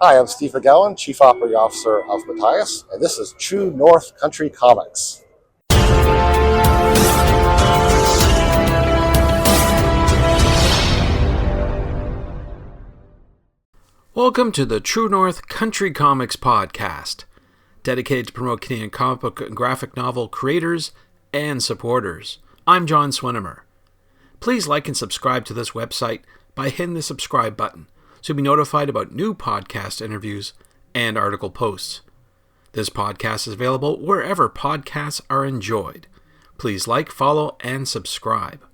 Hi, I'm Steve McGowan, Chief Operating Officer of Matias, and this is True North Country Comics. Welcome to the True North Country Comics podcast, dedicated to promote Canadian comic book and graphic novel creators and supporters. I'm John Swinimer. Please like and subscribe to this website by hitting the subscribe button so you'll be notified about new podcast interviews and article posts. This podcast is available wherever podcasts are enjoyed. Please like, follow, and subscribe.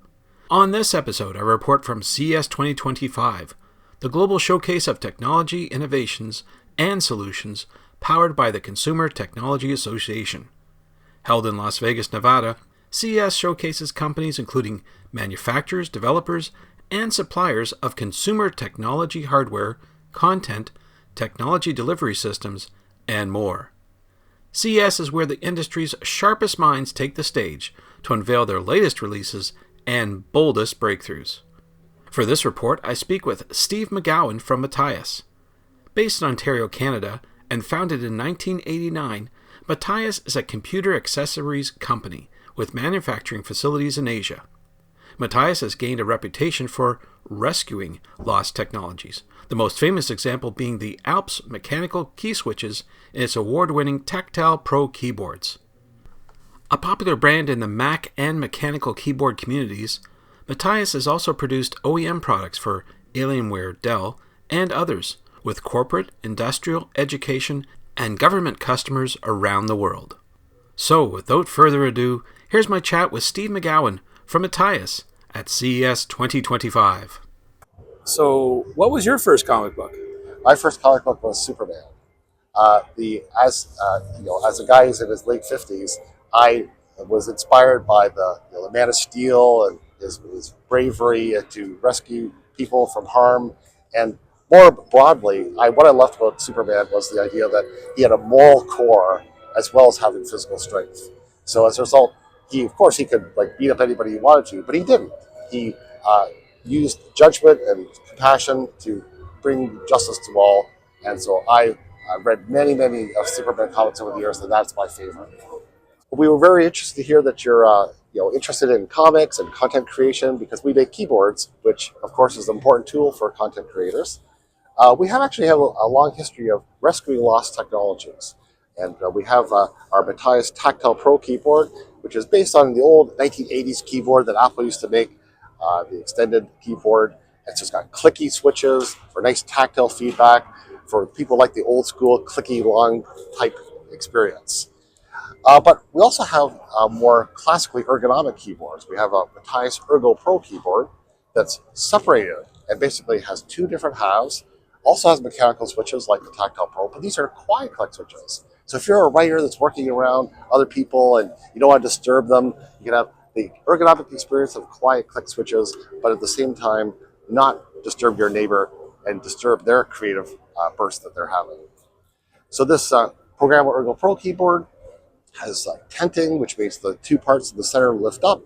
On this episode, I report from CES 2025, the global showcase of technology, innovations, and solutions powered by the Consumer Technology Association. Held in Las Vegas, Nevada, CES showcases companies including manufacturers, developers, and suppliers of consumer technology hardware, content, technology delivery systems, and more. CES is where the industry's sharpest minds take the stage to unveil their latest releases and boldest breakthroughs. For this report, I speak with Steve McGowan from Matias. Based in Ontario, Canada, and founded in 1989, Matias is a computer accessories company with manufacturing facilities in Asia. Matias has gained a reputation for rescuing lost technologies, the most famous example being the Alps mechanical key switches in its award-winning Tactile Pro keyboards. A popular brand in the Mac and mechanical keyboard communities, Matias has also produced OEM products for Alienware, Dell, and others, with corporate, industrial, education, and government customers around the world. So, without further ado, here's my chat with Steve McGowan from Matias at CES 2025. So, what was your first comic book? My first comic book was Superman. As a guy who's in his late 50s, I was inspired by the Man of Steel and his bravery to rescue people from harm. And more broadly, what I loved about Superman was the idea that he had a moral core as well as having physical strength. So as a result, he could beat up anybody he wanted to, but he didn't. He used judgment and compassion to bring justice to all. And so I read many of Superman comics over the years, and that's my favorite. We were very interested to hear that you're interested in comics and content creation because we make keyboards, which of course is an important tool for content creators. We actually have a long history of rescuing lost technologies. And we have our Matias Tactile Pro keyboard, which is based on the old 1980s keyboard that Apple used to make, the extended keyboard. It's just got clicky switches for nice tactile feedback for people like the old school clicky long type experience. But we also have more classically ergonomic keyboards. We have a Matias Ergo Pro keyboard that's separated and basically has two different halves. Also has mechanical switches like the Tactile Pro, but these are quiet click switches. So if you're a writer that's working around other people and you don't want to disturb them, you can have the ergonomic experience of quiet click switches, but at the same time, not disturb your neighbor and disturb their creative burst that they're having. So this programmable Ergo Pro keyboard has tenting, which makes the two parts in the center lift up,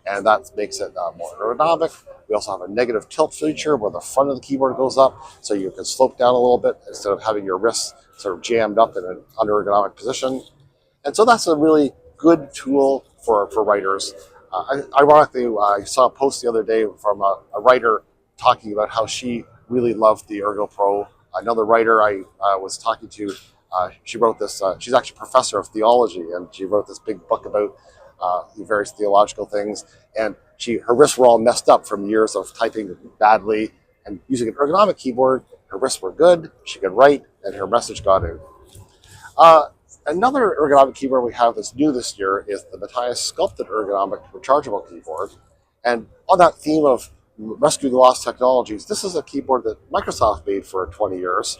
and that makes it more ergonomic. We also have a negative tilt feature where the front of the keyboard goes up, so you can slope down a little bit instead of having your wrists sort of jammed up in an under-ergonomic position. And so that's a really good tool for writers. Ironically, I saw a post the other day from a writer talking about how she really loved the Ergo Pro. Another writer I was talking to, she wrote this, she's actually a professor of theology, and she wrote this big book about various theological things, and her wrists were all messed up from years of typing badly, and using an ergonomic keyboard, her wrists were good, she could write, and her message got in. Another ergonomic keyboard we have that's new this year is the Matias Sculpted Ergonomic Rechargeable Keyboard, and on that theme of rescuing lost technologies, this is a keyboard that Microsoft made for 20 years,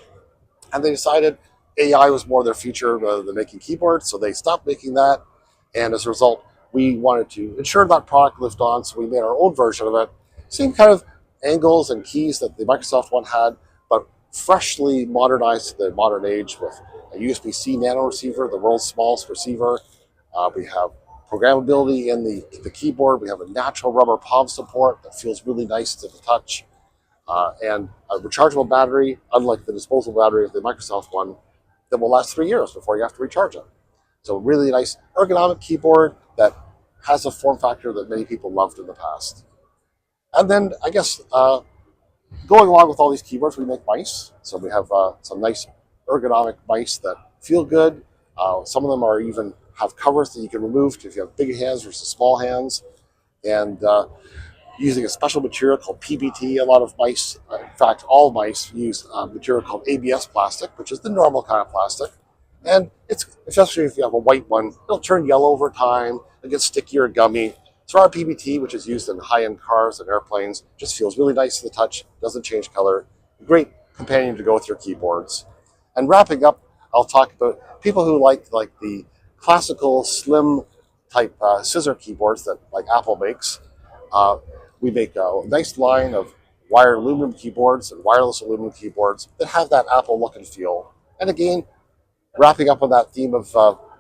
and they decided AI was more their future rather than making keyboards, so they stopped making that, and as a result, we wanted to ensure that product lived on, so we made our own version of it. Same kind of angles and keys that the Microsoft one had, but freshly modernized to the modern age with a USB-C nano receiver, the world's smallest receiver. We have programmability in the keyboard. We have a natural rubber palm support that feels really nice to the touch. and a rechargeable battery, unlike the disposable battery of the Microsoft one, that will last 3 years before you have to recharge it. So really nice ergonomic keyboard that has a form factor that many people loved in the past. And then I guess going along with all these keyboards, we make mice. So we have some nice ergonomic mice that feel good. Some of them are even have covers that you can remove if you have big hands versus small hands. And using a special material called PBT, a lot of mice, in fact, all mice use a material called ABS plastic, which is the normal kind of plastic. And it's, especially if you have a white one, it'll turn yellow over time, it gets stickier and gummy. So our PBT, which is used in high-end cars and airplanes, just feels really nice to the touch, doesn't change color. A great companion to go with your keyboards. And wrapping up, I'll talk about people who like the classical slim type scissor keyboards that like Apple makes. We make a nice line of wired aluminum keyboards and wireless aluminum keyboards that have that Apple look and feel. And again, wrapping up on that theme of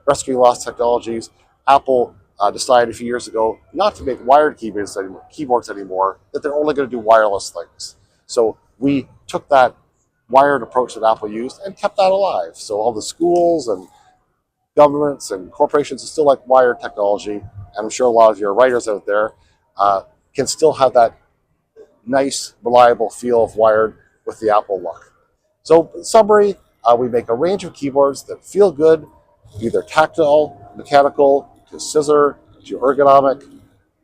rescuing lost technologies, Apple decided a few years ago not to make wired keyboards anymore, that they're only going to do wireless things. So we took that wired approach that Apple used and kept that alive. So all the schools and governments and corporations still like wired technology. And I'm sure a lot of your writers out there can still have that nice, reliable feel of wired with the Apple look. So in summary, we make a range of keyboards that feel good, either tactile, mechanical, to scissor, to ergonomic,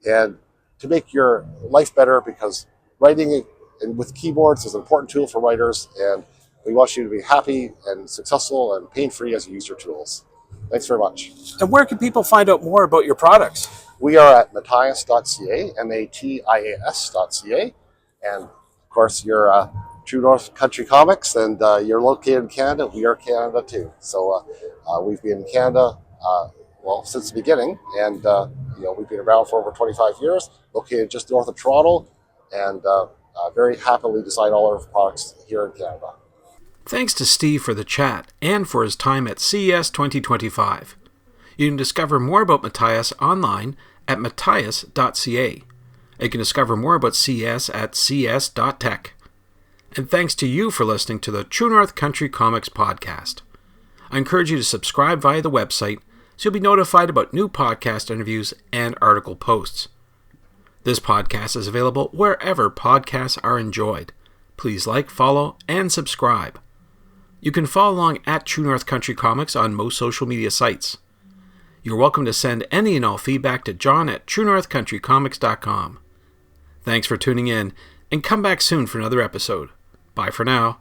and to make your life better, because writing with keyboards is an important tool for writers, and we want you to be happy and successful and pain-free as you use your tools. Thanks very much. And where can people find out more about your products? We are at Matias.ca, Matias.ca, and of course you're True North Country Comics, and you're located in Canada. We are Canada too. So we've been in Canada since the beginning, and we've been around for over 25 years. Located just north of Toronto, and very happily design all our products here in Canada. Thanks to Steve for the chat and for his time at CES 2025. You can discover more about Matias online at matias.ca. You can discover more about CES at ces.tech. And thanks to you for listening to the True North Country Comics podcast. I encourage you to subscribe via the website so you'll be notified about new podcast interviews and article posts. This podcast is available wherever podcasts are enjoyed. Please like, follow, and subscribe. You can follow along at True North Country Comics on most social media sites. You're welcome to send any and all feedback to John at truenorthcountrycomics.com. Thanks for tuning in, and come back soon for another episode. Bye for now.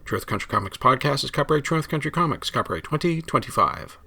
True North Country Comics Podcast is copyright True North Country Comics, copyright 2025.